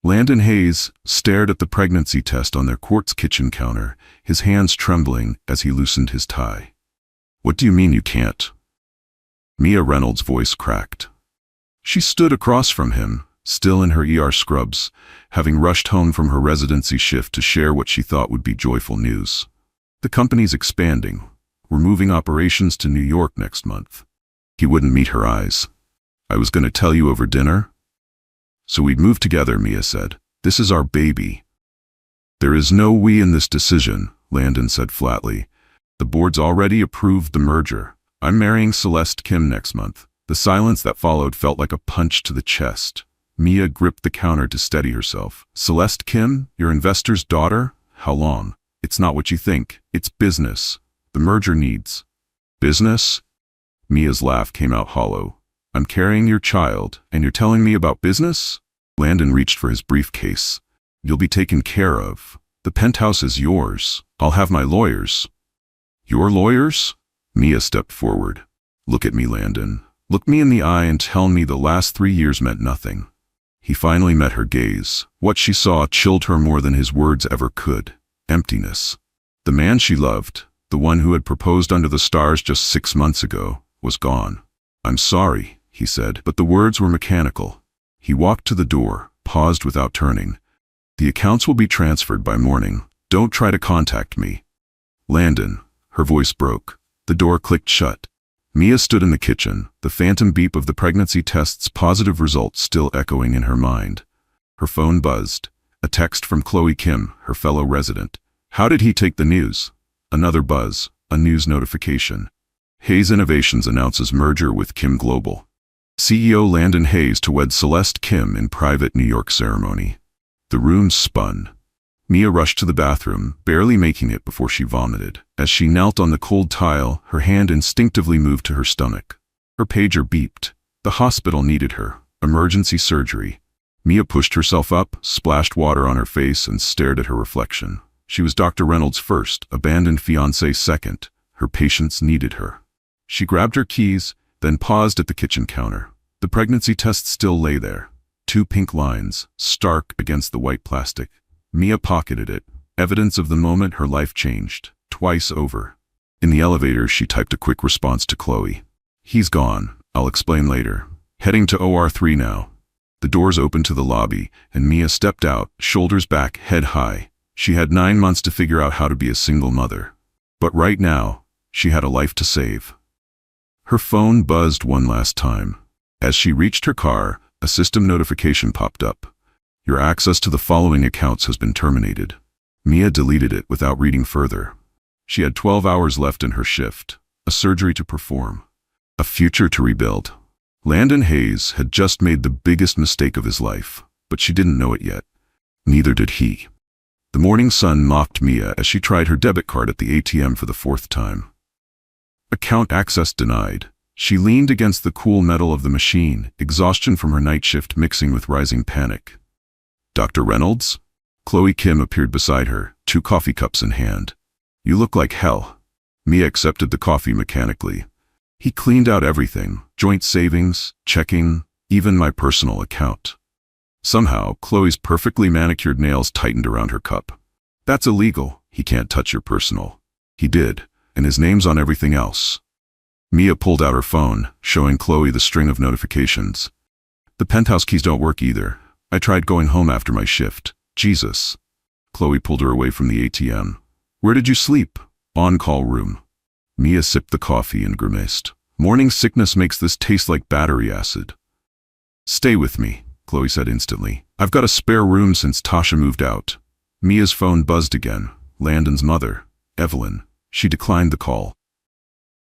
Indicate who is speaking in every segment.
Speaker 1: Landon Hayes stared at the pregnancy test on their quartz kitchen counter, his hands trembling as he loosened his tie. "What do you mean you can't?" Mia Reynolds' voice cracked. She stood across from him, still in her ER scrubs, having rushed home from her residency shift to share what she thought would be joyful news. "The company's expanding. We're moving operations to New York next month." He wouldn't meet her eyes. "I was going to tell you over dinner." "So we'd move together," Mia said. "This is our baby." "There is no we in this decision," Landon said flatly. "The board's already approved the merger. I'm marrying Celeste Kim next month." The silence that followed felt like a punch to the chest. Mia gripped the counter to steady herself. "Celeste Kim, your investor's daughter? How long?" "It's not what you think. It's business. The merger needs." "Business?" Mia's laugh came out hollow. "I'm carrying your child, and you're telling me about business?" Landon reached for his briefcase. "You'll be taken care of. The penthouse is yours. I'll have my lawyers." "Your lawyers?" Mia stepped forward. "Look at me, Landon. Look me in the eye and tell me the last 3 years meant nothing." He finally met her gaze. What she saw chilled her more than his words ever could. Emptiness. The man she loved, the one who had proposed under the stars just 6 months ago, was gone. "I'm sorry," he said, but the words were mechanical. He walked to the door, paused without turning. "The accounts will be transferred by morning. Don't try to contact me." "Landon," her voice broke. The door clicked shut. Mia stood in the kitchen, the phantom beep of the pregnancy test's positive results still echoing in her mind. Her phone buzzed. A text from Chloe Kim, her fellow resident. "How did he take the news?" Another buzz, a news notification. "Hayes Innovations announces merger with Kim Global. CEO Landon Hayes to wed Celeste Kim in private New York ceremony." The room spun. Mia rushed to the bathroom, barely making it before she vomited. As she knelt on the cold tile, her hand instinctively moved to her stomach. Her pager beeped. The hospital needed her. Emergency surgery. Mia pushed herself up, splashed water on her face, and stared at her reflection. She was Dr. Reynolds' first, abandoned fiancé second. Her patients needed her. She grabbed her keys, then paused at the kitchen counter. The pregnancy test still lay there. 2 pink lines, stark against the white plastic. Mia pocketed it, evidence of the moment her life changed, twice over. In the elevator, she typed a quick response to Chloe. "He's gone. I'll explain later. Heading to OR3 now." The doors opened to the lobby, and Mia stepped out, shoulders back, head high. She had 9 months to figure out how to be a single mother. But right now, she had a life to save. Her phone buzzed one last time. As she reached her car, a system notification popped up. "Your access to the following accounts has been terminated." Mia deleted it without reading further. She had 12 hours left in her shift, a surgery to perform, a future to rebuild. Landon Hayes had just made the biggest mistake of his life, but she didn't know it yet. Neither did he. The morning sun mocked Mia as she tried her debit card at the ATM for the 4th time. Account access denied. She leaned against the cool metal of the machine, exhaustion from her night shift mixing with rising panic. "Dr. Reynolds?" Chloe Kim appeared beside her, 2 coffee cups in hand. "You look like hell." Mia accepted the coffee mechanically. "He cleaned out everything, joint savings, checking, even my personal account." Somehow, Chloe's perfectly manicured nails tightened around her cup. "That's illegal. He can't touch your personal." "He did, and his name's on everything else." Mia pulled out her phone, showing Chloe the string of notifications. "The penthouse keys don't work either. I tried going home after my shift. Jesus." Chloe pulled her away from the ATM. "Where did you sleep?" "On-call room." Mia sipped the coffee and grimaced. "Morning sickness makes this taste like battery acid." "Stay with me," Chloe said instantly. "I've got a spare room since Tasha moved out." Mia's phone buzzed again. Landon's mother, Evelyn. She declined the call.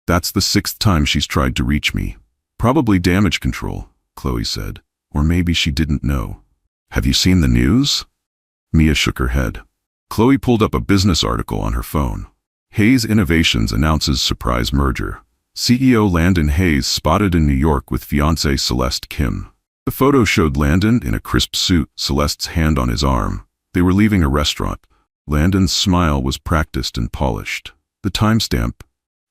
Speaker 1: "That's the 6th time she's tried to reach me." "Probably damage control," Chloe said. "Or maybe she didn't know." "Have you seen the news?" Mia shook her head. Chloe pulled up a business article on her phone. Hayes Innovations announces surprise merger. CEO Landon Hayes spotted in New York with fiancée Celeste Kim. The photo showed Landon in a crisp suit, Celeste's hand on his arm. They were leaving a restaurant. Landon's smile was practiced and polished. The timestamp.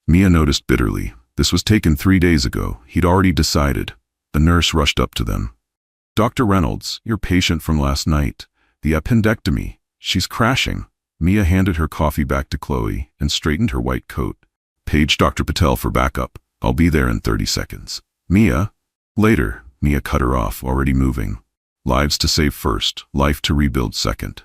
Speaker 1: Mia noticed bitterly. This was taken 3 days ago. He'd already decided. The nurse rushed up to them. Dr. Reynolds, your patient from last night. The appendectomy. She's crashing. Mia handed her coffee back to Chloe and straightened her white coat. Page Dr. Patel for backup. I'll be there in 30 seconds. Mia? Later. Mia cut her off, already moving. Lives to save first, life to rebuild second.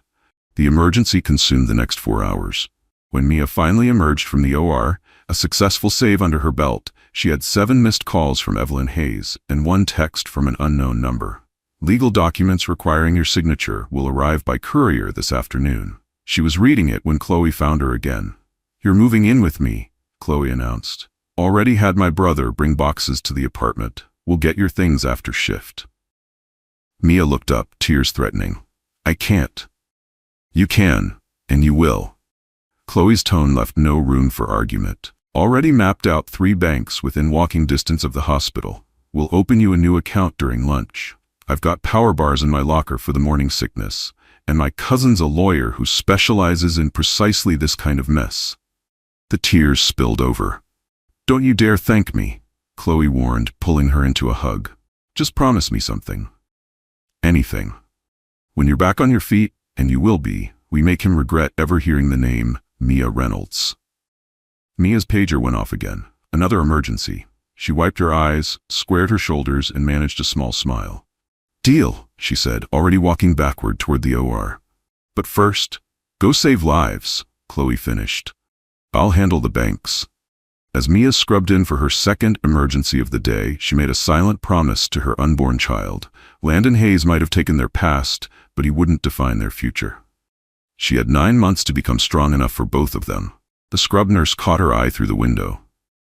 Speaker 1: The emergency consumed the next 4 hours. When Mia finally emerged from the OR, a successful save under her belt, she had 7 missed calls from Evelyn Hayes and 1 text from an unknown number. Legal documents requiring your signature will arrive by courier this afternoon. She was reading it when Chloe found her again. You're moving in with me, Chloe announced. Already had my brother bring boxes to the apartment. We'll get your things after shift. Mia looked up, tears threatening. I can't. You can, and you will. Chloe's tone left no room for argument. Already mapped out 3 banks within walking distance of the hospital. We'll open you a new account during lunch. I've got power bars in my locker for the morning sickness, and my cousin's a lawyer who specializes in precisely this kind of mess. The tears spilled over. Don't you dare thank me, Chloe warned, pulling her into a hug. Just promise me something. Anything. When you're back on your feet, and you will be, we make him regret ever hearing the name Mia Reynolds. Mia's pager went off again. Another emergency. She wiped her eyes, squared her shoulders, and managed a small smile. Deal, she said, already walking backward toward the OR. But first, go save lives, Chloe finished. I'll handle the banks. As Mia scrubbed in for her second emergency of the day, she made a silent promise to her unborn child. Landon Hayes might have taken their past, but he wouldn't define their future. She had 9 months to become strong enough for both of them. The scrub nurse caught her eye through the window.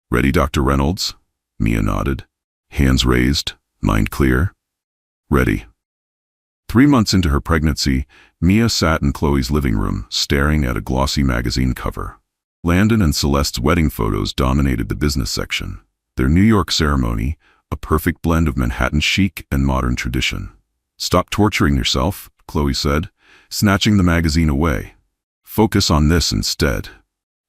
Speaker 1: Ready, Dr. Reynolds? Mia nodded. Hands raised, mind clear. Ready. 3 months into her pregnancy, Mia sat in Chloe's living room, staring at a glossy magazine cover. Landon and Celeste's wedding photos dominated the business section. Their New York ceremony, a perfect blend of Manhattan chic and modern tradition. Stop torturing yourself, Chloe said, snatching the magazine away. Focus on this instead.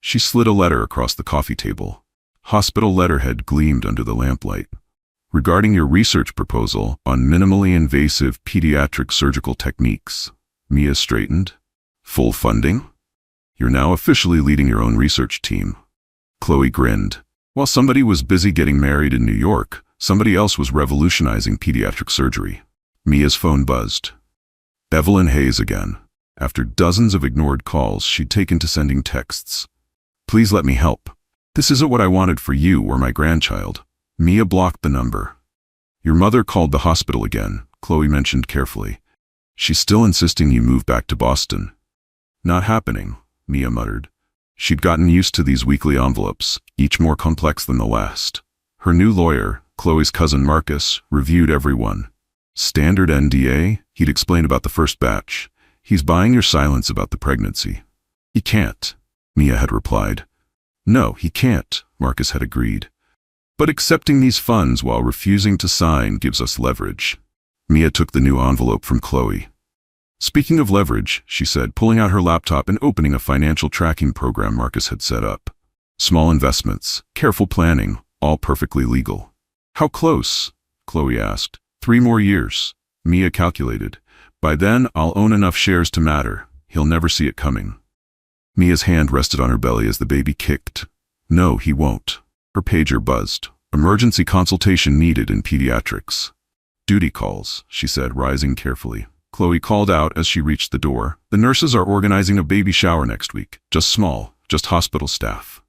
Speaker 1: She slid a letter across the coffee table. Hospital letterhead gleamed under the lamplight. Regarding your research proposal on minimally invasive pediatric surgical techniques. Mia straightened. Full funding? You're now officially leading your own research team. Chloe grinned. While somebody was busy getting married in New York, somebody else was revolutionizing pediatric surgery. Mia's phone buzzed. Evelyn Hayes again. After dozens of ignored calls, she'd taken to sending texts. Please let me help. This isn't what I wanted for you or my grandchild. Mia blocked the number. Your mother called the hospital again, Chloe mentioned carefully. She's still insisting you move back to Boston. Not happening, Mia muttered. She'd gotten used to these weekly envelopes, each more complex than the last. Her new lawyer, Chloe's cousin Marcus, reviewed everyone. Standard NDA, he'd explain about the first batch. He's buying your silence about the pregnancy. He can't, Mia had replied. No, he can't, Marcus had agreed. But accepting these funds while refusing to sign gives us leverage. Mia took the new envelope from Chloe. Speaking of leverage, she said, pulling out her laptop and opening a financial tracking program Marcus had set up. Small investments, careful planning, all perfectly legal. How close? Chloe asked. 3 more years. Mia calculated. By then, I'll own enough shares to matter. He'll never see it coming. Mia's hand rested on her belly as the baby kicked. No, he won't. Her pager buzzed. Emergency consultation needed in pediatrics. Duty calls, she said, rising carefully. Chloe called out as she reached the door. The nurses are organizing a baby shower next week. Just small, just hospital staff.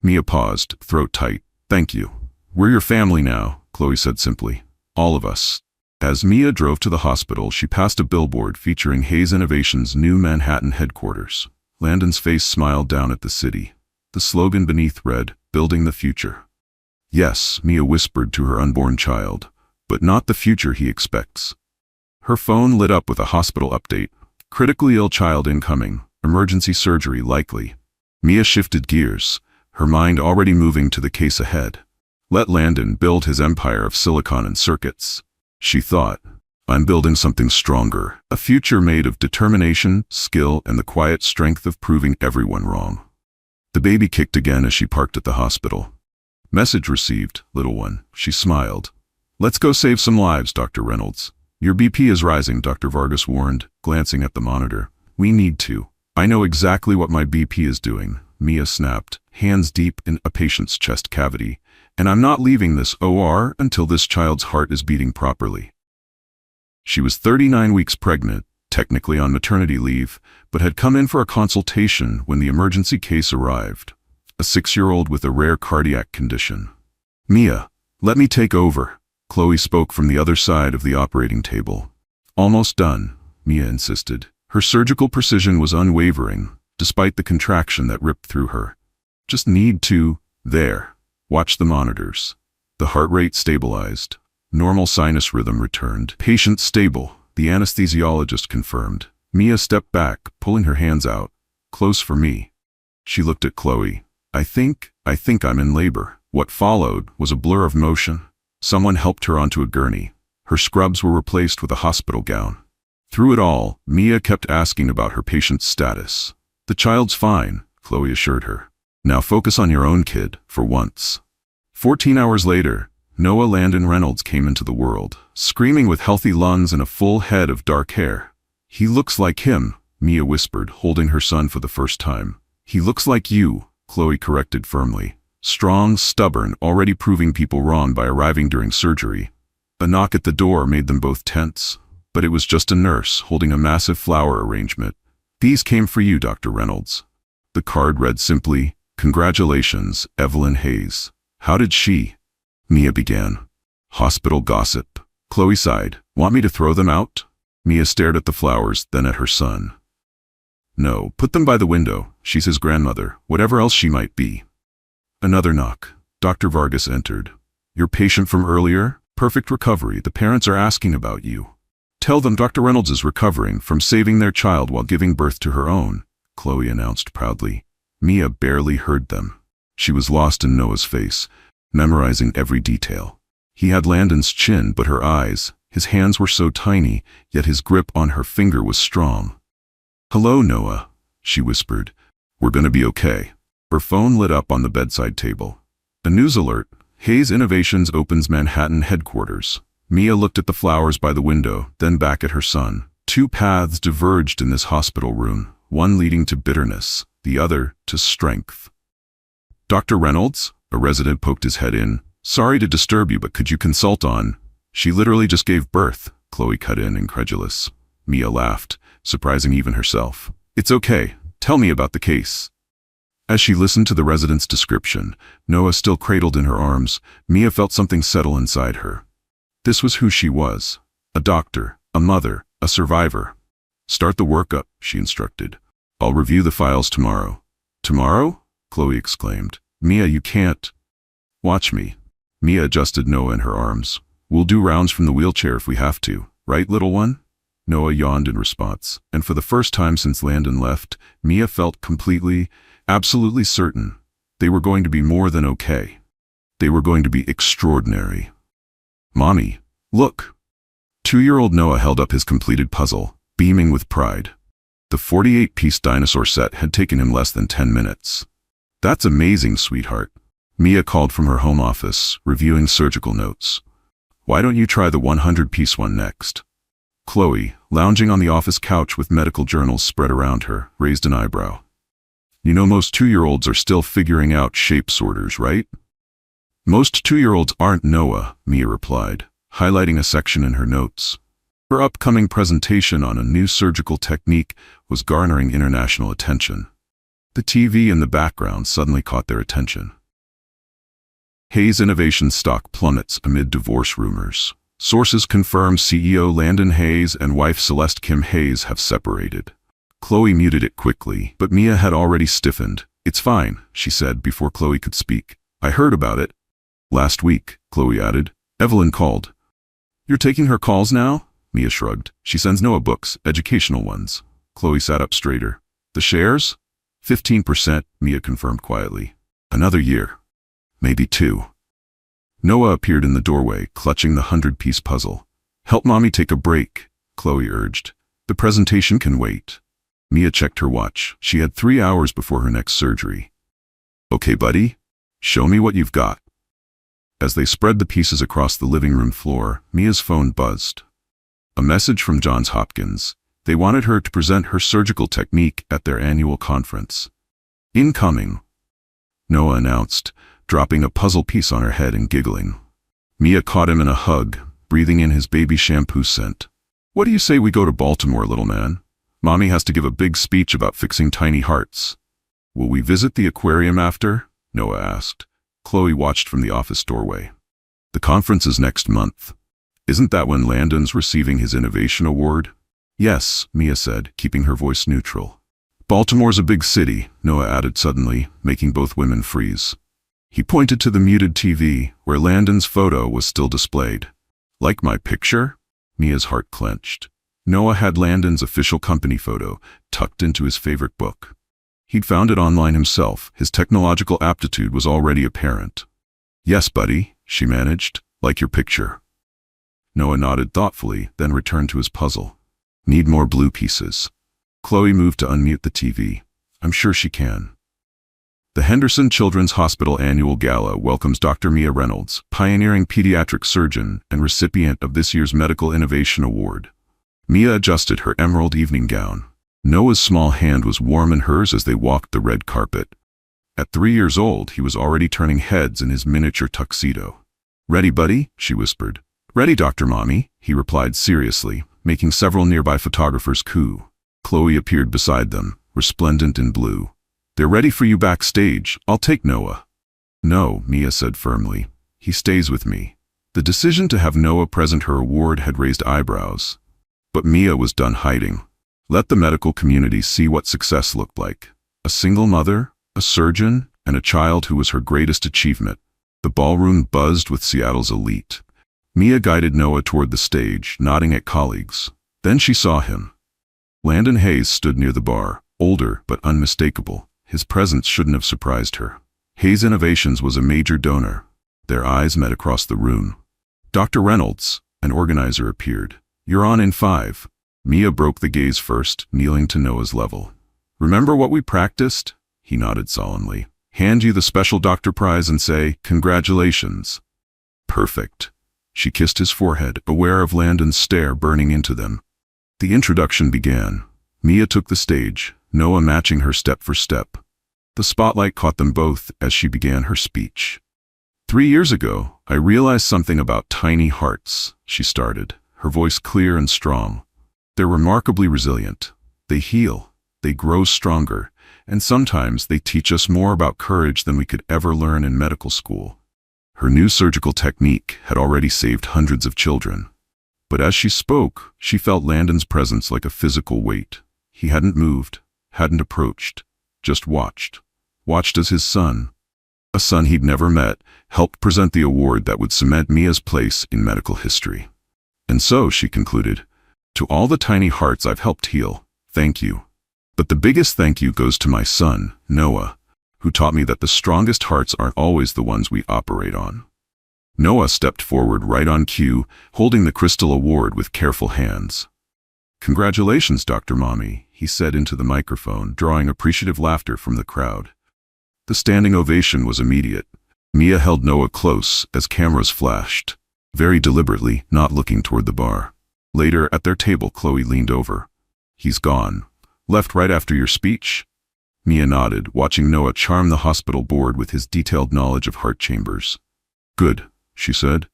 Speaker 1: Mia paused, throat tight. Thank you. We're your family now, Chloe said simply. All of us. As Mia drove to the hospital, she passed a billboard featuring Hayes Innovation's new Manhattan headquarters. Landon's face smiled down at the city. The slogan beneath read, Building the Future. Yes, Mia whispered to her unborn child, but not the future he expects. Her phone lit up with a hospital update. Critically ill child incoming. Emergency surgery likely. Mia shifted gears, her mind already moving to the case ahead. Let Landon build his empire of silicon and circuits. She thought, I'm building something stronger, a future made of determination, skill, and the quiet strength of proving everyone wrong. The baby kicked again as she parked at the hospital. Message received, little one, she smiled. Let's go save some lives, Dr. Reynolds. Your BP is rising, Dr. Vargas warned, glancing at the monitor. We need to. I know exactly what my BP is doing, Mia snapped, hands deep in a patient's chest cavity. And I'm not leaving this OR until this child's heart is beating properly. She was 39 weeks pregnant, technically on maternity leave, but had come in for a consultation when the emergency case arrived. A 6-year-old with a rare cardiac condition. Mia, let me take over, Chloe spoke from the other side of the operating table. Almost done, Mia insisted. Her surgical precision was unwavering, despite the contraction that ripped through her. Just need to, there. Watch the monitors. The heart rate stabilized. Normal sinus rhythm returned. Patient stable, the anesthesiologist confirmed. Mia stepped back, pulling her hands out. Close for me. She looked at Chloe. I think I'm in labor. What followed was a blur of motion. Someone helped her onto a gurney. Her scrubs were replaced with a hospital gown. Through it all, Mia kept asking about her patient's status. The child's fine, Chloe assured her. Now focus on your own kid, for once. 14 hours later, Noah Landon Reynolds came into the world, screaming with healthy lungs and a full head of dark hair. He looks like him, Mia whispered, holding her son for the first time. He looks like you, Chloe corrected firmly. Strong, stubborn, already proving people wrong by arriving during surgery. A knock at the door made them both tense, but it was just a nurse holding a massive flower arrangement. These came for you, Dr. Reynolds. The card read simply, Congratulations, Evelyn Hayes. How did she? Mia began. Hospital gossip. Chloe sighed. Want me to throw them out? Mia stared at the flowers, then at her son. No, put them by the window. She's his grandmother, whatever else she might be. Another knock. Dr. Vargas entered. Your patient from earlier? Perfect recovery. The parents are asking about you. Tell them Dr. Reynolds is recovering from saving their child while giving birth to her own, Chloe announced proudly. Mia barely heard them. She was lost in Noah's face, memorizing every detail. He had Landon's chin, but her eyes, his hands were so tiny, yet his grip on her finger was strong. Hello, Noah, she whispered. We're gonna be okay. Her phone lit up on the bedside table. A news alert. Hayes Innovations opens Manhattan headquarters. Mia looked at the flowers by the window, then back at her son. Two paths diverged in this hospital room, one leading to bitterness, the other to strength. Dr. Reynolds? A resident poked his head in. Sorry to disturb you, but could you consult on? She literally just gave birth, Chloe cut in, incredulous. Mia laughed, surprising even herself. It's okay. Tell me about the case. As she listened to the resident's description, Noah still cradled in her arms, Mia felt something settle inside her. This was who she was. A doctor, a mother, a survivor. Start the workup, she instructed. I'll review the files tomorrow. Tomorrow? Chloe exclaimed. Mia, you can't. Watch me. Mia adjusted Noah in her arms. We'll do rounds from the wheelchair if we have to, right, little one? Noah yawned in response, and for the first time since Landon left, Mia felt completely, absolutely certain they were going to be more than okay. They were going to be extraordinary. Mommy, look. 2-year-old Noah held up his completed puzzle, beaming with pride. The 48-piece dinosaur set had taken him less than 10 minutes. That's amazing, sweetheart. Mia called from her home office, reviewing surgical notes. Why don't you try the 100-piece one next? Chloe, lounging on the office couch with medical journals spread around her, raised an eyebrow. You know most 2-year-olds are still figuring out shape sorters, right? Most 2-year-olds aren't, Noah, Mia replied, highlighting a section in her notes. Her upcoming presentation on a new surgical technique was garnering international attention. The TV in the background suddenly caught their attention. Hayes Innovations stock plummets amid divorce rumors. Sources confirm CEO Landon Hayes and wife Celeste Kim Hayes have separated. Chloe muted it quickly, but Mia had already stiffened. It's fine, she said before Chloe could speak. I heard about it. Last week, Chloe added. Evelyn called. You're taking her calls now? Mia shrugged. She sends Noah books, educational ones. Chloe sat up straighter. The shares? 15%, Mia confirmed quietly. Another year. Maybe 2. Noah appeared in the doorway, clutching the 100-piece puzzle. Help Mommy take a break, Chloe urged. The presentation can wait. Mia checked her watch. She had 3 hours before her next surgery. Okay, buddy. Show me what you've got. As they spread the pieces across the living room floor, Mia's phone buzzed. A message from Johns Hopkins. They wanted her to present her surgical technique at their annual conference. Incoming, Noah announced, dropping a puzzle piece on her head and giggling. Mia caught him in a hug, breathing in his baby shampoo scent. What do you say we go to Baltimore, little man? Mommy has to give a big speech about fixing tiny hearts. Will we visit the aquarium after? Noah asked. Chloe watched from the office doorway. The conference is next month. Isn't that when Landon's receiving his innovation award? Yes, Mia said, keeping her voice neutral. Baltimore's a big city, Noah added suddenly, making both women freeze. He pointed to the muted TV, where Landon's photo was still displayed. Like my picture? Mia's heart clenched. Noah had Landon's official company photo, tucked into his favorite book. He'd found it online himself. His technological aptitude was already apparent. Yes, buddy, she managed. Like your picture. Noah nodded thoughtfully, then returned to his puzzle. Need more blue pieces. Chloe moved to unmute the TV. I'm sure she can. The Henderson Children's Hospital Annual Gala welcomes Dr. Mia Reynolds, pioneering pediatric surgeon and recipient of this year's Medical Innovation Award. Mia adjusted her emerald evening gown. Noah's small hand was warm in hers as they walked the red carpet. At 3 years old, he was already turning heads in his miniature tuxedo. Ready, buddy? She whispered. Ready, Dr. Mommy, he replied seriously, making several nearby photographers coo. Chloe appeared beside them, resplendent in blue. They're ready for you backstage. I'll take Noah. No, Mia said firmly. He stays with me. The decision to have Noah present her award had raised eyebrows. But Mia was done hiding. Let the medical community see what success looked like. A single mother, a surgeon, and a child who was her greatest achievement. The ballroom buzzed with Seattle's elite. Mia guided Noah toward the stage, nodding at colleagues. Then she saw him. Landon Hayes stood near the bar, older but unmistakable. His presence shouldn't have surprised her. Hayes Innovations was a major donor. Their eyes met across the room. Dr. Reynolds, an organizer, appeared. You're on in 5. Mia broke the gaze first, kneeling to Noah's level. Remember what we practiced? He nodded solemnly. Hand you the special doctor prize and say, congratulations. Perfect. She kissed his forehead, aware of Landon's stare burning into them. The introduction began. Mia took the stage, Noah matching her step for step. The spotlight caught them both as she began her speech. 3 years ago, I realized something about tiny hearts, she started, her voice clear and strong. They're remarkably resilient. They heal, they grow stronger, and sometimes they teach us more about courage than we could ever learn in medical school. Her new surgical technique had already saved hundreds of children. But as she spoke, she felt Landon's presence like a physical weight. He hadn't moved, hadn't approached, just watched. Watched as his son, a son he'd never met, helped present the award that would cement Mia's place in medical history. And so, she concluded, to all the tiny hearts I've helped heal, thank you. But the biggest thank you goes to my son, Noah, who taught me that the strongest hearts aren't always the ones we operate on. Noah stepped forward right on cue, holding the crystal award with careful hands. Congratulations, Dr. Mommy, he said into the microphone, drawing appreciative laughter from the crowd. The standing ovation was immediate. Mia held Noah close as cameras flashed, very deliberately, not looking toward the bar. Later, at their table, Chloe leaned over. He's gone. Left right after your speech? Mia nodded, watching Noah charm the hospital board with his detailed knowledge of heart chambers. Good, she said.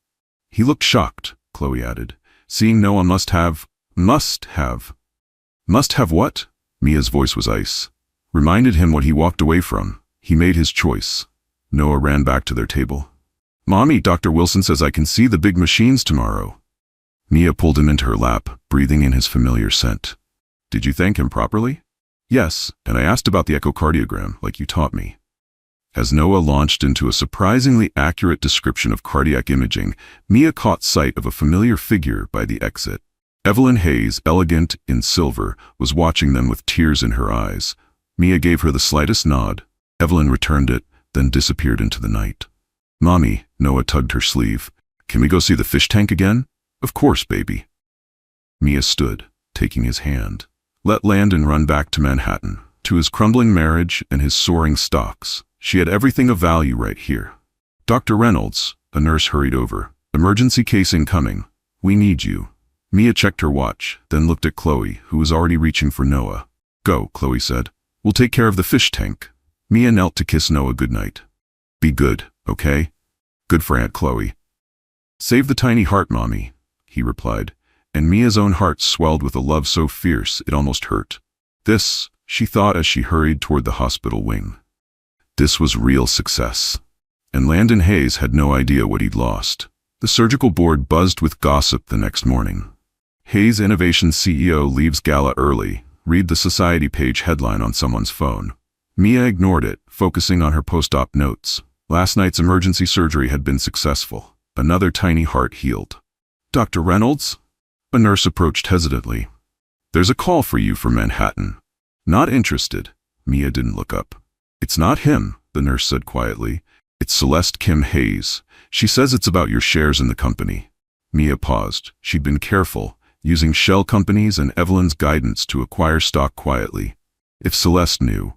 Speaker 1: He looked shocked, Chloe added, seeing Noah must have what? Mia's voice was ice. Reminded him what he walked away from. He made his choice. Noah ran back to their table. Mommy, Dr. Wilson says I can see the big machines tomorrow. Mia pulled him into her lap, breathing in his familiar scent. Did you thank him properly? Yes, and I asked about the echocardiogram, like you taught me. As Noah launched into a surprisingly accurate description of cardiac imaging, Mia caught sight of a familiar figure by the exit. Evelyn Hayes, elegant in silver, was watching them with tears in her eyes. Mia gave her the slightest nod. Evelyn returned it, then disappeared into the night. Mommy, Noah tugged her sleeve. Can we go see the fish tank again? Of course, baby. Mia stood, taking his hand. Let Landon run back to Manhattan, to his crumbling marriage and his soaring stocks. She had everything of value right here. Dr. Reynolds, a nurse hurried over. Emergency case incoming. We need you. Mia checked her watch, then looked at Chloe, who was already reaching for Noah. Go, Chloe said. We'll take care of the fish tank. Mia knelt to kiss Noah goodnight. Be good, okay? Good for Aunt Chloe. Save the tiny heart, Mommy, he replied, and Mia's own heart swelled with a love so fierce it almost hurt. This, she thought as she hurried toward the hospital wing. This was real success. And Landon Hayes had no idea what he'd lost. The surgical board buzzed with gossip the next morning. Hayes Innovation CEO leaves gala early. Read the society page headline on someone's phone. Mia ignored it, focusing on her post-op notes. Last night's emergency surgery had been successful. Another tiny heart healed. Dr. Reynolds? A nurse approached hesitantly. There's a call for you from Manhattan. Not interested. Mia didn't look up. It's not him, the nurse said quietly. It's Celeste Kim Hayes. She says it's about your shares in the company. Mia paused. She'd been careful, using shell companies and Evelyn's guidance to acquire stock quietly. If Celeste knew.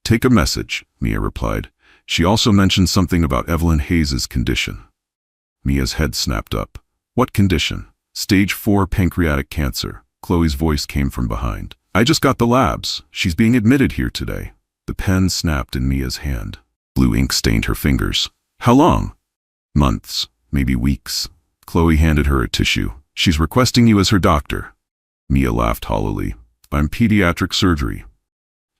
Speaker 1: Take a message, Mia replied. She also mentioned something about Evelyn Hayes's condition. Mia's head snapped up. What condition? Stage 4 pancreatic cancer. Chloe's voice came from behind. I just got the labs. She's being admitted here today. The pen snapped in Mia's hand. Blue ink stained her fingers. How long? Months, maybe weeks. Chloe handed her a tissue. She's requesting you as her doctor. Mia laughed hollowly. I'm pediatric surgery.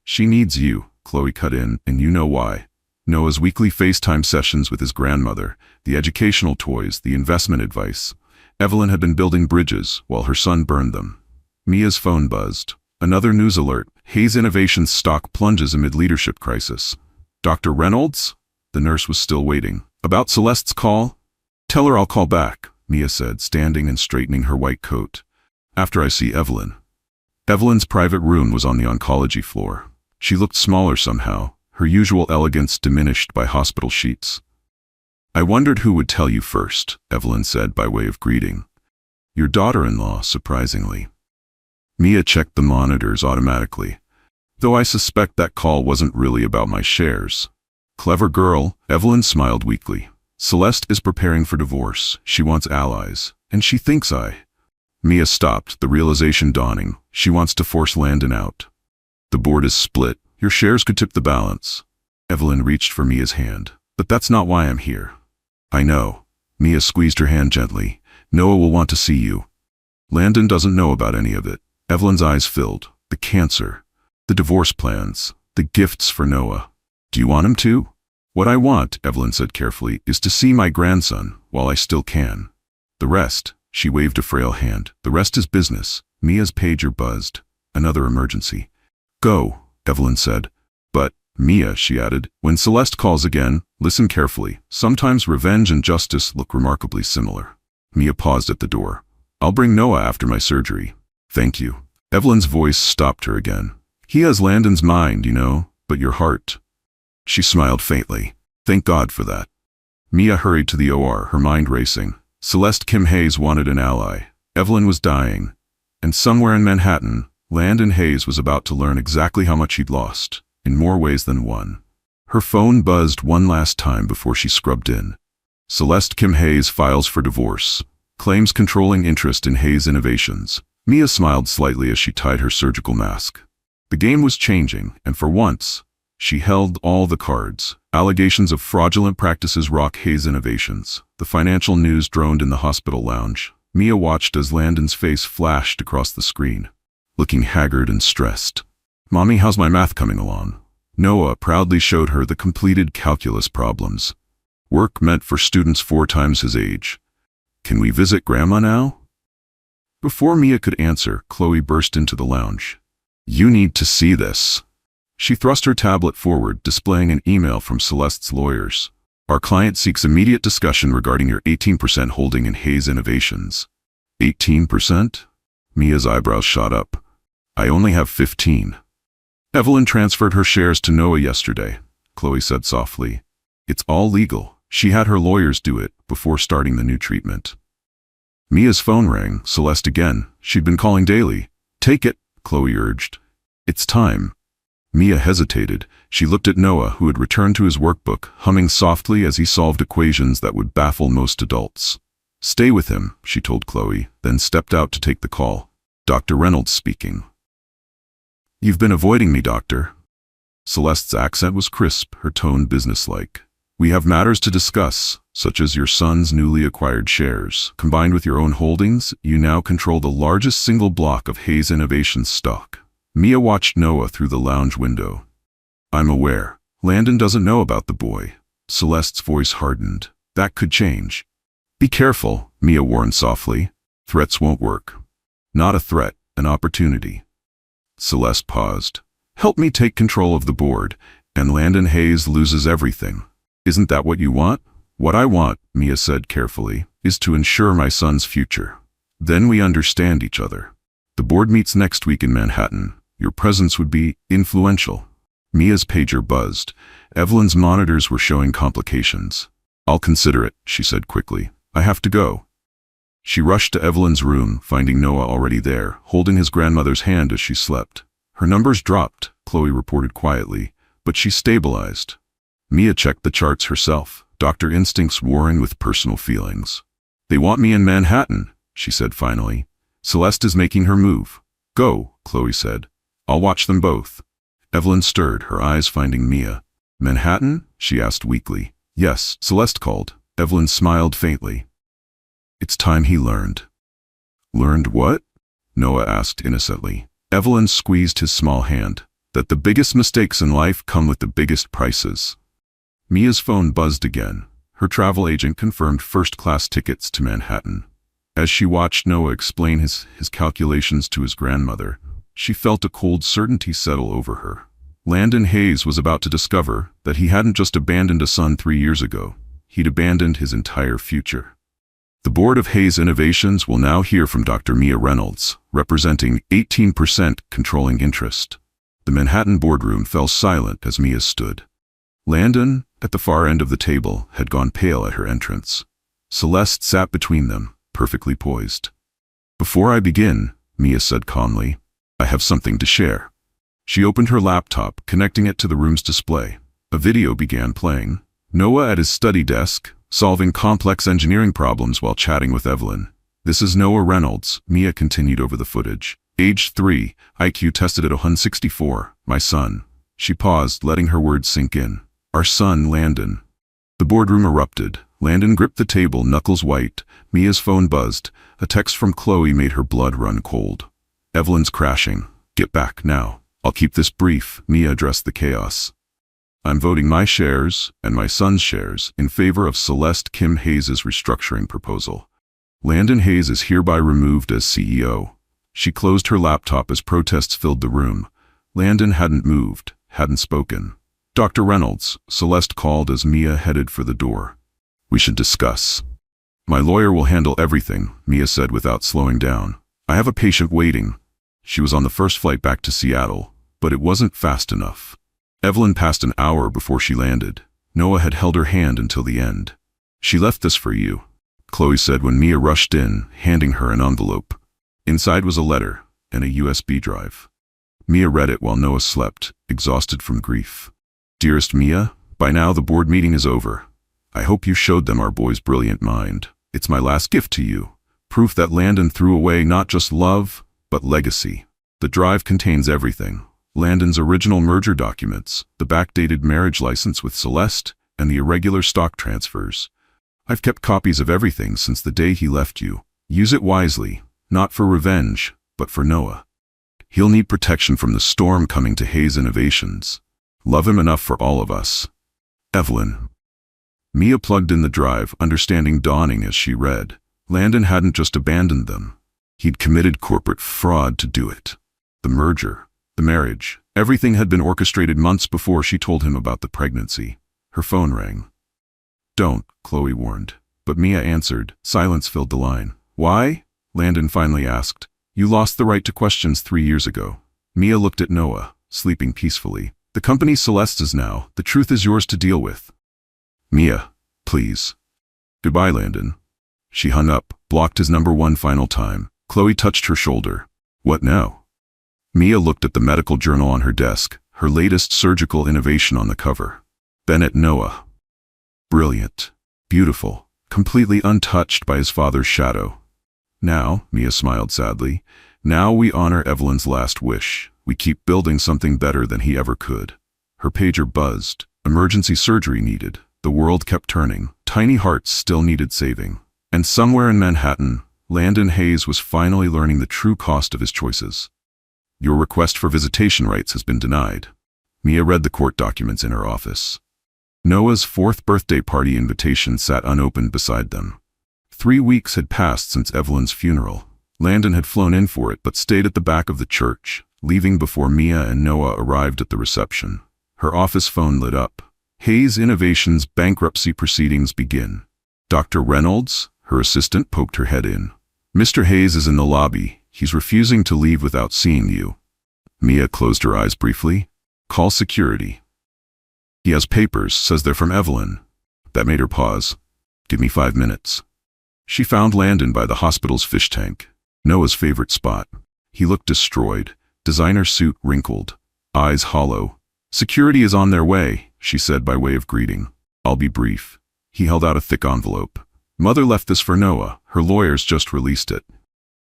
Speaker 1: She needs you, Chloe cut in, and you know why. Noah's weekly FaceTime sessions with his grandmother, the educational toys, the investment advice. Evelyn had been building bridges while her son burned them. Mia's phone buzzed. Another news alert. Hayes Innovations stock plunges amid leadership crisis. Dr. Reynolds? The nurse was still waiting. About Celeste's call? Tell her I'll call back, Mia said, standing and straightening her white coat. After I see Evelyn. Evelyn's private room was on the oncology floor. She looked smaller somehow, her usual elegance diminished by hospital sheets. I wondered who would tell you first, Evelyn said by way of greeting. Your daughter-in-law, surprisingly. Mia checked the monitors automatically. Though I suspect that call wasn't really about my shares. Clever girl, Evelyn smiled weakly. Celeste is preparing for divorce. She wants allies. And she thinks Mia stopped, the realization dawning. She wants to force Landon out. The board is split. Your shares could tip the balance. Evelyn reached for Mia's hand. But that's not why I'm here. I know. Mia squeezed her hand gently. Noah will want to see you. Landon doesn't know about any of it. Evelyn's eyes filled. The cancer. The divorce plans. The gifts for Noah. Do you want him to? What I want, Evelyn said carefully, is to see my grandson while I still can. The rest, she waved a frail hand. The rest is business. Mia's pager buzzed. Another emergency. Go, Evelyn said. But, Mia, she added, when Celeste calls again, listen carefully. Sometimes revenge and justice look remarkably similar. Mia paused at the door. I'll bring Noah after my surgery. Thank you. Evelyn's voice stopped her again. He has Landon's mind, you know, but your heart. She smiled faintly. Thank God for that. Mia hurried to the OR, her mind racing. Celeste Kim Hayes wanted an ally. Evelyn was dying. And somewhere in Manhattan, Landon Hayes was about to learn exactly how much he'd lost, in more ways than one. Her phone buzzed one last time before she scrubbed in. Celeste Kim Hayes files for divorce. Claims controlling interest in Hayes Innovations. Mia smiled slightly as she tied her surgical mask. The game was changing, and for once, she held all the cards. Allegations of fraudulent practices rock Hayes Innovations. The financial news droned in the hospital lounge. Mia watched as Landon's face flashed across the screen, looking haggard and stressed. Mommy, how's my math coming along? Noah proudly showed her the completed calculus problems. Work meant for students 4 times his age. Can we visit Grandma now? Before Mia could answer, Chloe burst into the lounge. You need to see this. She thrust her tablet forward, displaying an email from Celeste's lawyers. Our client seeks immediate discussion regarding your 18% holding in Hayes Innovations. 18%? Mia's eyebrows shot up. I only have 15. Evelyn transferred her shares to Noah yesterday, Chloe said softly. It's all legal. She had her lawyers do it before starting the new treatment. Mia's phone rang. Celeste again. She'd been calling daily. Take it, Chloe urged. It's time. Mia hesitated. She looked at Noah, who had returned to his workbook, humming softly as he solved equations that would baffle most adults. Stay with him, she told Chloe, then stepped out to take the call. Dr. Reynolds speaking. You've been avoiding me, doctor. Celeste's accent was crisp, her tone businesslike. We have matters to discuss, such as your son's newly acquired shares. Combined with your own holdings, you now control the largest single block of Hayes Innovations stock. Mia watched Noah through the lounge window. I'm aware. Landon doesn't know about the boy. Celeste's voice hardened. That could change. Be careful, Mia warned softly. Threats won't work. Not a threat, an opportunity. Celeste paused. Help me take control of the board, and Landon Hayes loses everything. Isn't that what you want? What I want, Mia said carefully, is to ensure my son's future. Then we understand each other. The board meets next week in Manhattan. Your presence would be influential. Mia's pager buzzed. Evelyn's monitors were showing complications. I'll consider it, she said quickly. I have to go. She rushed to Evelyn's room, finding Noah already there, holding his grandmother's hand as she slept. Her numbers dropped, Chloe reported quietly, but she stabilized. Mia checked the charts herself, doctor instincts warring with personal feelings. They want me in Manhattan, she said finally. Celeste is making her move. Go, Chloe said. I'll watch them both. Evelyn stirred, her eyes finding Mia. Manhattan? She asked weakly. Yes, Celeste called. Evelyn smiled faintly. It's time he learned. Learned what? Noah asked innocently. Evelyn squeezed his small hand. That the biggest mistakes in life come with the biggest prices. Mia's phone buzzed again. Her travel agent confirmed first-class tickets to Manhattan. As she watched Noah explain his calculations to his grandmother, she felt a cold certainty settle over her. Landon Hayes was about to discover that he hadn't just abandoned a son 3 years ago. He'd abandoned his entire future. The board of Hayes Innovations will now hear from Dr. Mia Reynolds, representing 18% controlling interest. The Manhattan boardroom fell silent as Mia stood. Landon, at the far end of the table, had gone pale at her entrance. Celeste sat between them, perfectly poised. Before I begin, Mia said calmly, I have something to share. She opened her laptop, connecting it to the room's display. A video began playing. Noah at his study desk, solving complex engineering problems while chatting with Evelyn. This is Noah Reynolds, Mia continued over the footage. Age 3, IQ tested at 164, my son. She paused, letting her words sink in. Our son, Landon. The boardroom erupted. Landon gripped the table, knuckles white. Mia's phone buzzed. A text from Chloe made her blood run cold. Evelyn's crashing. Get back, now. I'll keep this brief, Mia addressed the chaos. I'm voting my shares, and my son's shares, in favor of Celeste Kim Hayes' restructuring proposal. Landon Hayes is hereby removed as CEO. She closed her laptop as protests filled the room. Landon hadn't moved, hadn't spoken. Dr. Reynolds, Celeste called as Mia headed for the door. We should discuss. My lawyer will handle everything, Mia said without slowing down. I have a patient waiting. She was on the first flight back to Seattle, but it wasn't fast enough. Evelyn passed an hour before she landed. Noah had held her hand until the end. She left this for you, Chloe said when Mia rushed in, handing her an envelope. Inside was a letter and a USB drive. Mia read it while Noah slept, exhausted from grief. Dearest Mia, by now the board meeting is over. I hope you showed them our boy's brilliant mind. It's my last gift to you. Proof that Landon threw away not just love, but legacy. The drive contains everything. Landon's original merger documents, the backdated marriage license with Celeste, and the irregular stock transfers. I've kept copies of everything since the day he left you. Use it wisely, not for revenge, but for Noah. He'll need protection from the storm coming to Hayes Innovations. Love him enough for all of us. Evelyn. Mia plugged in the drive, understanding dawning as she read. Landon hadn't just abandoned them. He'd committed corporate fraud to do it. The merger, the marriage, everything had been orchestrated months before she told him about the pregnancy. Her phone rang. Don't, Chloe warned. But Mia answered. Silence filled the line. Why? Landon finally asked. You lost the right to questions 3 years ago. Mia looked at Noah, sleeping peacefully. The company Celeste is now. The truth is yours to deal with. Mia, please. Goodbye, Landon. She hung up, blocked his number one final time. Chloe touched her shoulder. What now? Mia looked at the medical journal on her desk, her latest surgical innovation on the cover. Then at Noah. Brilliant. Beautiful. completely untouched by his father's shadow. Now, Mia smiled sadly, now we honor Evelyn's last wish. We keep building something better than he ever could. Her pager buzzed. Emergency surgery needed. The world kept turning. Tiny hearts still needed saving. And somewhere in Manhattan, Landon Hayes was finally learning the true cost of his choices. Your request for visitation rights has been denied. Mia read the court documents in her office. Noah's 4th birthday party invitation sat unopened beside them. 3 weeks had passed since Evelyn's funeral. Landon had flown in for it but stayed at the back of the church, leaving before Mia and Noah arrived at the reception. Her office phone lit up. Hayes Innovations bankruptcy proceedings begin. Dr. Reynolds, her assistant, poked her head in. Mr. Hayes is in the lobby. He's refusing to leave without seeing you. Mia closed her eyes briefly. Call security. He has papers, says they're from Evelyn. That made her pause. Give me 5 minutes. She found Landon by the hospital's fish tank, Noah's favorite spot. He looked destroyed, designer suit wrinkled, eyes hollow. Security is on their way, she said by way of greeting. I'll be brief. He held out a thick envelope. Mother left this for Noah. Her lawyers just released it.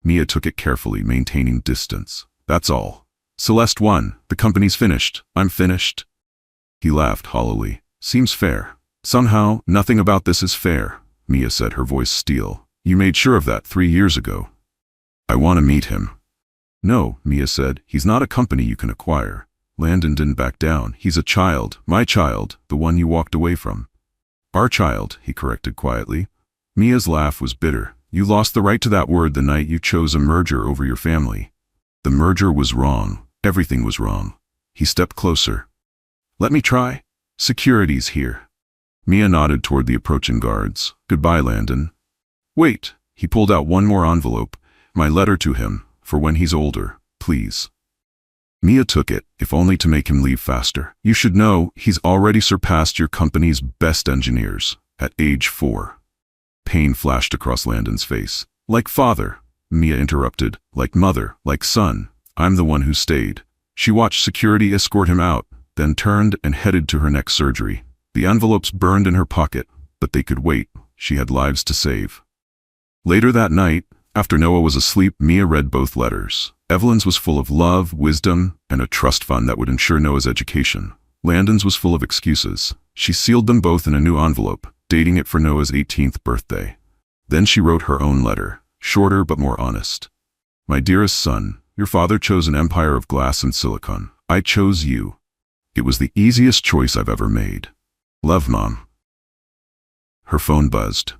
Speaker 1: Mia took it carefully, maintaining distance. That's all. Celeste won. The company's finished. I'm finished. He laughed hollowly. Seems fair. Somehow, nothing about this is fair, Mia said, her voice steel. You made sure of that 3 years ago. I want to meet him. No, Mia said. He's not a company you can acquire. Landon didn't back down. He's a child. My child. The one you walked away from. Our child, he corrected quietly. Mia's laugh was bitter. You lost the right to that word the night you chose a merger over your family. The merger was wrong. Everything was wrong. He stepped closer. Let me try. Security's here. Mia nodded toward the approaching guards. Goodbye, Landon. Wait. He pulled out one more envelope. My letter to him, for when he's older, please. Mia took it, if only to make him leave faster. You should know, he's already surpassed your company's best engineers, at age 4. Pain flashed across Landon's face. Like father, Mia interrupted. Like mother, like son. I'm the one who stayed. She watched security escort him out, then turned and headed to her next surgery. The envelopes burned in her pocket, but they could wait. She had lives to save. Later that night, after Noah was asleep, Mia read both letters. Evelyn's was full of love, wisdom, and a trust fund that would ensure Noah's education. Landon's was full of excuses. She sealed them both in a new envelope, dating it for Noah's 18th birthday. Then she wrote her own letter, shorter but more honest. My dearest son, your father chose an empire of glass and silicon. I chose you. It was the easiest choice I've ever made. Love, Mom. Her phone buzzed.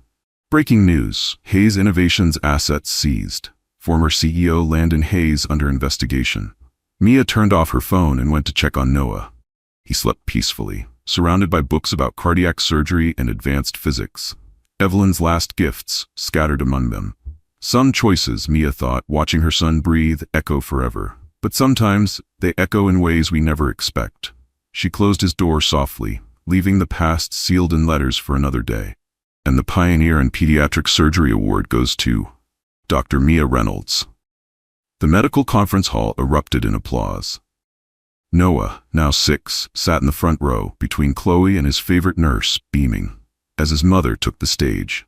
Speaker 1: Breaking news. Hayes Innovations assets seized. Former CEO Landon Hayes under investigation. Mia turned off her phone and went to check on Noah. He slept peacefully, surrounded by books about cardiac surgery and advanced physics. Evelyn's last gifts scattered among them. Some choices, Mia thought, watching her son breathe, echo forever. But sometimes they echo in ways we never expect. She closed his door softly, leaving the past sealed in letters for another day. And the Pioneer in Pediatric Surgery Award goes to Dr. Mia Reynolds. The medical conference hall erupted in applause. Noah, now 6, sat in the front row, between Chloe and his favorite nurse, beaming, as his mother took the stage.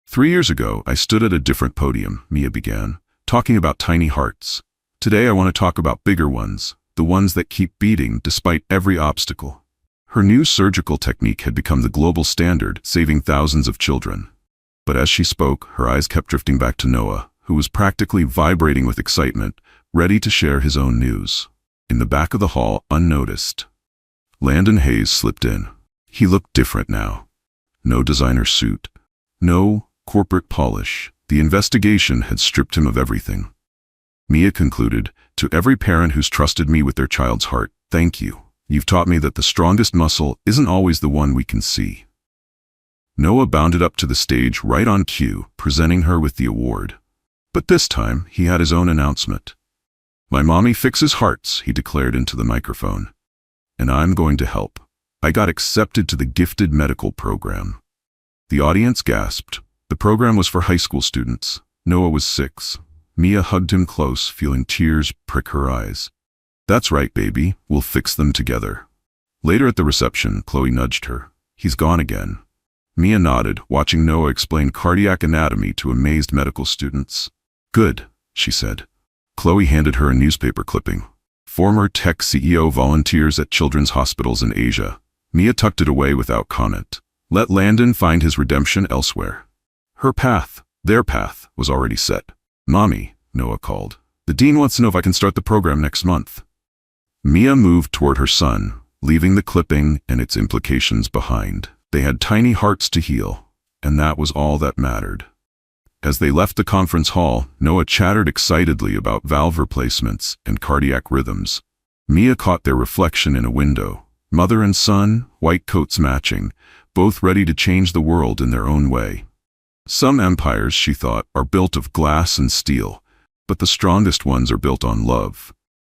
Speaker 1: 3 years ago, I stood at a different podium, Mia began, talking about tiny hearts. Today I want to talk about bigger ones, the ones that keep beating despite every obstacle. Her new surgical technique had become the global standard, saving thousands of children. But as she spoke, her eyes kept drifting back to Noah, who was practically vibrating with excitement, ready to share his own news. In the back of the hall, unnoticed, Landon Hayes slipped in. He looked different now. No designer suit. No corporate polish. The investigation had stripped him of everything. Mia concluded, to every parent who's trusted me with their child's heart, thank you. You've taught me that the strongest muscle isn't always the one we can see. Noah bounded up to the stage right on cue, presenting her with the award. But this time, he had his own announcement. My mommy fixes hearts, he declared into the microphone. And I'm going to help. I got accepted to the gifted medical program. The audience gasped. The program was for high school students. Noah was 6. Mia hugged him close, feeling tears prick her eyes. That's right, baby. We'll fix them together. Later at the reception, Chloe nudged her. He's gone again. Mia nodded, watching Noah explain cardiac anatomy to amazed medical students. Good, she said. Chloe handed her a newspaper clipping. Former tech CEO volunteers at children's hospitals in Asia. Mia tucked it away without comment. Let Landon find his redemption elsewhere. Her path, their path, was already set. Mommy, Noah called. The dean wants to know if I can start the program next month. Mia moved toward her son, leaving the clipping and its implications behind. They had tiny hearts to heal, and that was all that mattered. As they left the conference hall, Noah chattered excitedly about valve replacements and cardiac rhythms. Mia caught their reflection in a window. Mother and son, white coats matching, both ready to change the world in their own way. Some empires, she thought, are built of glass and steel, but the strongest ones are built on love.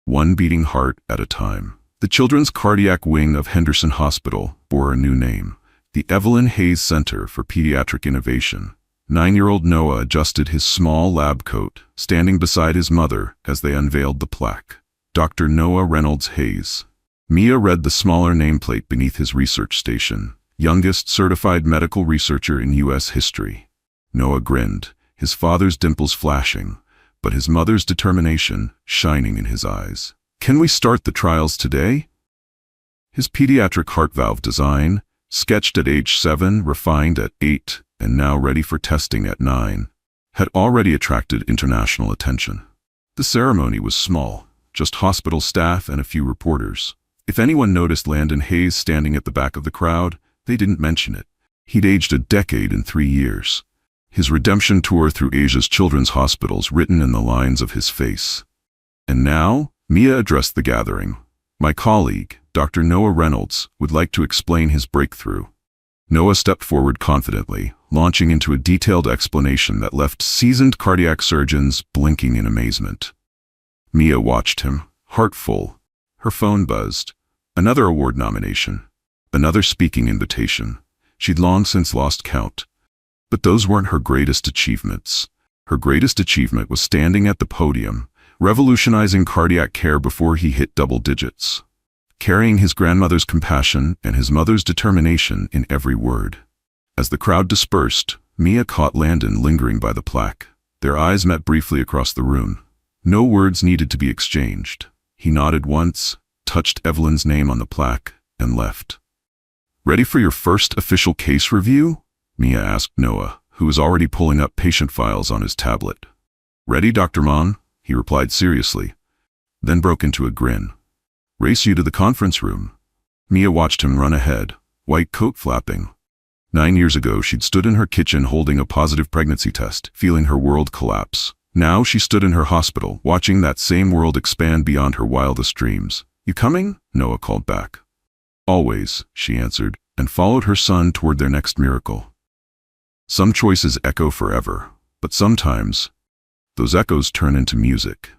Speaker 1: One beating heart at a time. The children's cardiac wing of Henderson Hospital bore a new name, the Evelyn Hayes Center for Pediatric Innovation. 9-year-old Noah adjusted his small lab coat, standing beside his mother as they unveiled the plaque. Dr. Noah Reynolds Hayes. Mia read the smaller nameplate beneath his research station, youngest certified medical researcher in U.S. history. Noah grinned, his father's dimples flashing, but his mother's determination shining in his eyes. Can we start the trials today? His pediatric heart valve design, sketched at age 7, refined at 8, and now ready for testing at 9, had already attracted international attention. The ceremony was small, just hospital staff and a few reporters. If anyone noticed Landon Hayes standing at the back of the crowd, they didn't mention it. He'd aged a decade in 3 years. His redemption tour through Asia's children's hospitals written in the lines of his face. And now, Mia addressed the gathering. My colleague, Dr. Noah Reynolds, would like to explain his breakthrough. Noah stepped forward confidently, launching into a detailed explanation that left seasoned cardiac surgeons blinking in amazement. Mia watched him, heart full. Her phone buzzed. Another award nomination. Another speaking invitation. She'd long since lost count. But those weren't her greatest achievements. Her greatest achievement was standing at the podium, revolutionizing cardiac care before he hit double digits. Carrying his grandmother's compassion and his mother's determination in every word. As the crowd dispersed, Mia caught Landon lingering by the plaque. Their eyes met briefly across the room. No words needed to be exchanged. He nodded once, touched Evelyn's name on the plaque, and left. Ready for your first official case review? Mia asked Noah, who was already pulling up patient files on his tablet. Ready, Dr. Mon? He replied seriously, then broke into a grin. Race you to the conference room. Mia watched him run ahead, white coat flapping. 9 years ago, she'd stood in her kitchen holding a positive pregnancy test, feeling her world collapse. Now she stood in her hospital, watching that same world expand beyond her wildest dreams. You coming? Noah called back. Always, she answered, and followed her son toward their next miracle. Some choices echo forever, but sometimes, those echoes turn into music.